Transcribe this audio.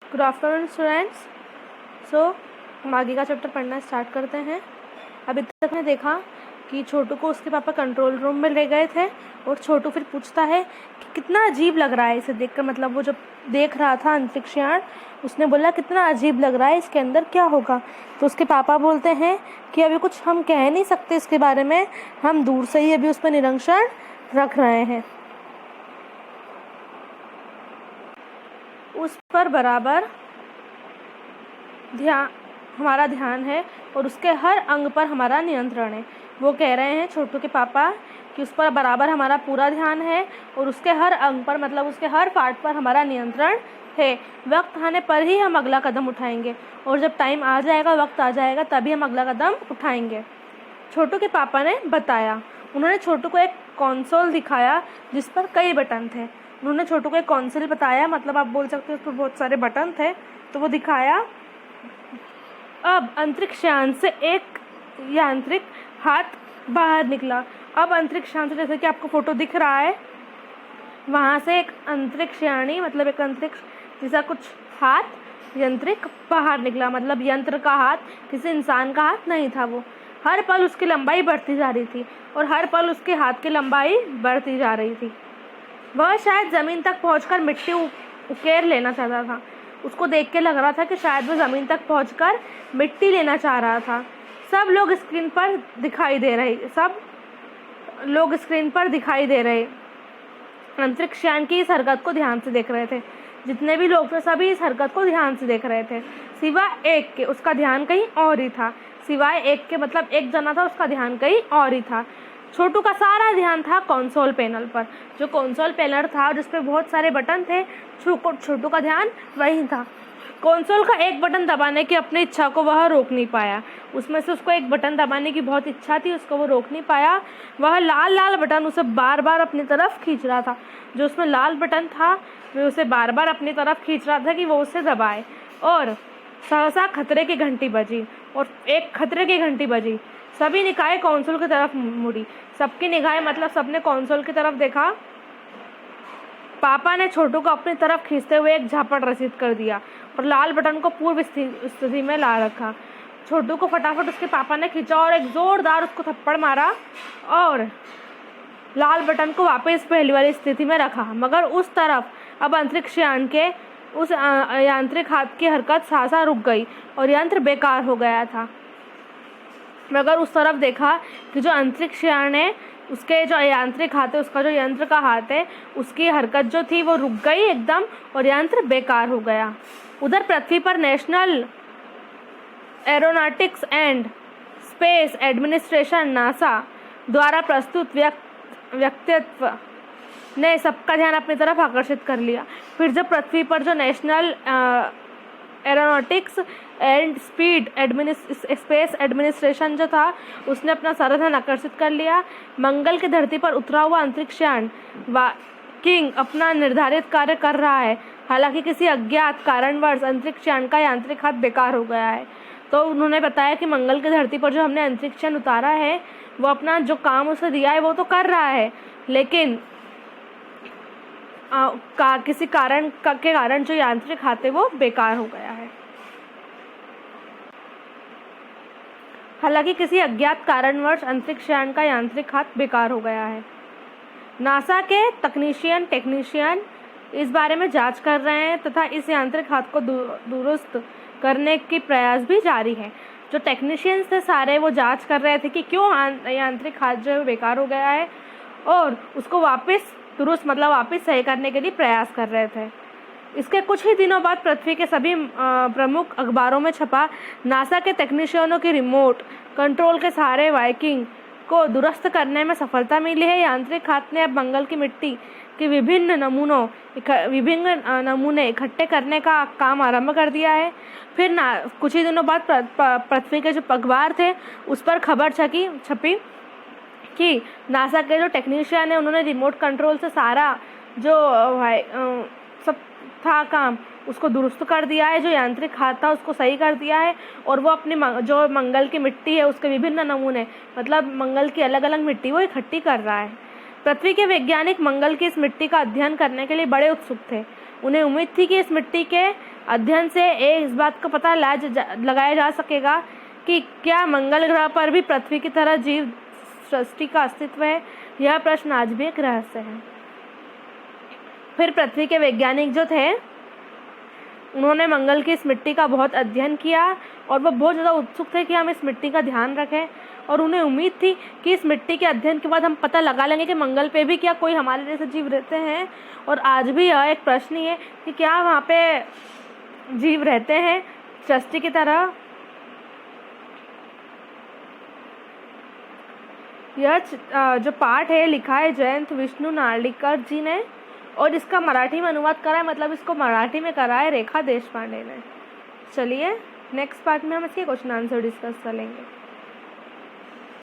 Good afternoon students. सो हम आगे का चैप्टर पढ़ना स्टार्ट करते हैं। अभी तक ने देखा कि छोटू को उसके पापा कंट्रोल रूम में ले गए थे और छोटू फिर पूछता है कि कितना अजीब लग रहा है इसे देखकर। मतलब वो जब देख रहा था अंतरिक्षयान, उसने बोला कितना अजीब लग रहा है, इसके अंदर क्या होगा। तो उसके पापा बोलते हैं कि अभी कुछ हम कह नहीं सकते इसके बारे में, हम दूर से ही अभी उस पर निरीक्षण रख रहे हैं। उस पर बराबर हमारा ध्यान है और उसके हर अंग पर हमारा नियंत्रण है। वो कह रहे हैं छोटू के पापा कि उस पर बराबर हमारा पूरा ध्यान है और उसके हर अंग पर, मतलब उसके हर पार्ट पर हमारा नियंत्रण है। वक्त आने पर ही हम अगला कदम उठाएंगे और जब टाइम आ जाएगा, वक्त आ जाएगा, तभी हम अगला कदम उठाएंगे। छोटू के पापा ने बताया। उन्होंने छोटू को एक कंसोल दिखाया जिस पर कई बटन थे। उन्होंने छोटू को एक कंसोल बताया, मतलब आप बोल सकते हो उस पर बहुत सारे बटन थे, तो वो दिखाया। अब अंतरिक्षयान से एक यांत्रिक हाथ बाहर निकला। अब अंतरिक्षयान से, जैसे कि आपको फोटो दिख रहा है, वहाँ से एक अंतरिक्षयानी, मतलब एक अंतरिक्ष जैसा कुछ हाथ यंत्रिक बाहर निकला। मतलब यंत्र का हाथ, किसी इंसान का हाथ नहीं था। वो हर पल उसकी लंबाई बढ़ती जा रही थी और हर पल उसके हाथ की लंबाई बढ़ती जा रही थी। वह शायद ज़मीन तक पहुंचकर मिट्टी उकेर लेना चाहता था। उसको देख के लग रहा था कि शायद वह ज़मीन तक पहुंचकर मिट्टी लेना चाह रहा था। सब लोग स्क्रीन पर दिखाई दे रहे अंतरिक्षयान की इस हरकत को ध्यान से देख रहे थे। जितने भी लोग थे सभी इस हरकत को ध्यान से देख रहे थे, सिवाय एक के। उसका ध्यान कहीं और ही था। सिवाय एक के, मतलब एक जना था, उसका ध्यान कहीं और ही था। छोटू का सारा ध्यान था कंसोल पैनल पर। जो कंसोल पैनल था जिस पे बहुत सारे बटन थे, छोटू का ध्यान वही था। कंसोल का एक बटन दबाने की अपनी इच्छा को वह रोक नहीं पाया। उसमें से उसको एक बटन दबाने की बहुत इच्छा थी, उसको वो रोक नहीं पाया। वह लाल लाल बटन उसे बार बार अपनी तरफ खींच रहा था। जो उसमें लाल बटन था वो उसे बार बार अपनी तरफ खींच रहा था कि वो उसे दबाए। और सहसा खतरे की घंटी बजी और एक खतरे की घंटी बजी। सभी निगाहें कंसोल की तरफ मुड़ी। सबकी निगाहें, मतलब सबने कंसोल की तरफ देखा। पापा ने छोटू को अपनी तरफ खींचते हुए एक झापड़ रसीद कर दिया और लाल बटन को पूर्व स्थिति में ला रखा। छोटू को फटाफट उसके पापा ने खींचा और एक जोरदार उसको थप्पड़ मारा और लाल बटन को वापस पहली वाली स्थिति में रखा। मगर उस तरफ अब अंतरिक्षयान के उस यांत्रिक हाथ की हरकत सासा रुक गई और यंत्र बेकार हो गया था। मगर उस तरफ देखा कि जो अंतरिक्षयान है, उसके जो यांत्रिक हाथ है, उसका जो यंत्र का हाथ है, उसकी हरकत जो थी वो रुक गई एकदम और यंत्र बेकार हो गया। उधर पृथ्वी पर national aeronautics and space administration NASA द्वारा प्रस्तुत व्यक्तित्व ने सबका ध्यान अपनी तरफ आकर्षित कर लिया। फिर जब पृथ्वी पर जो national aeronautics and space administration जो था, उसने अपना सारा ध्यान आकर्षित कर लिया। मंगल की धरती पर उतरा हुआ अंतरिक्षयान किंग अपना निर्धारित कार्य कर रहा है। हालांकि किसी अज्ञात कारणवश अंतरिक्षयान का यांत्रिक हाथ बेकार हो गया है। तो उन्होंने बताया कि मंगल की धरती पर जो हमने अंतरिक्षयान उतारा है, वो अपना जो काम उसे दिया है वो तो कर रहा है, लेकिन किसी कारण के कारण जो यांत्रिक हाथ है वो बेकार हो गया है। हालांकि किसी अज्ञात कारणवश अंतरिक्षयान का यांत्रिक हाथ बेकार हो गया है। नासा के टेक्नीशियन इस बारे में जांच कर रहे हैं तथा इस यांत्रिक हाथ को दुरुस्त करने की प्रयास भी जारी है। जो टेक्नीशियंस थे सारे, वो जांच कर रहे थे कि क्यों यांत्रिक हाथ जो है बेकार हो गया है और उसको वापस दुरुस्त, मतलब वापस सही करने के लिए प्रयास कर रहे थे। इसके कुछ ही दिनों बाद पृथ्वी के सभी प्रमुख अखबारों में छपा नासा के टेक्नीशियनों की रिमोट कंट्रोल के सहारे वाइकिंग को दुरुस्त करने में सफलता मिली है। यांत्रिक हाथ ने अब मंगल की मिट्टी के विभिन्न नमूने इकट्ठे करने का काम आरंभ कर दिया है। फिर कुछ ही दिनों बाद पृथ्वी के जो अखबार थे उस पर खबर छपी कि नासा के जो टेक्नीशियन है, उन्होंने रिमोट कंट्रोल से सारा जो सब था काम, उसको दुरुस्त कर दिया है। जो यांत्रिक हाथ था उसको सही कर दिया है और वो अपने जो मंगल की मिट्टी है उसके विभिन्न नमूने, मतलब मंगल की अलग अलग मिट्टी वो इकट्ठी कर रहा है। पृथ्वी के वैज्ञानिक मंगल की इस मिट्टी का अध्ययन करने के लिए बड़े उत्सुक थे। उन्हें उम्मीद थी कि इस मिट्टी के अध्ययन से इस बात का पता लगाया जा सकेगा कि क्या मंगल ग्रह पर भी पृथ्वी की तरह जीव सृष्टि का अस्तित्व है। यह प्रश्न आज भी एक रहस्य है। फिर पृथ्वी के वैज्ञानिक जो थे, उन्होंने मंगल की इस मिट्टी का बहुत अध्ययन किया और वह बहुत ज़्यादा उत्सुक थे कि हम इस मिट्टी का ध्यान रखें, और उन्हें उम्मीद थी कि इस मिट्टी के अध्ययन के बाद हम पता लगा लेंगे कि मंगल पे भी क्या कोई हमारे जैसे जीव रहते हैं। और आज भी यह एक प्रश्न ही है कि क्या वहाँ पे जीव रहते हैं सृष्टि की तरह। यह जो पाठ है लिखा है जयंत विष्णु नार्लिकर जी ने, और इसका मराठी में अनुवाद करा है, मतलब इसको मराठी में करा है रेखा देशपांडे ने। चलिए नेक्स्ट पार्ट में हम इसके क्वेश्चन आंसर डिस्कस करेंगे।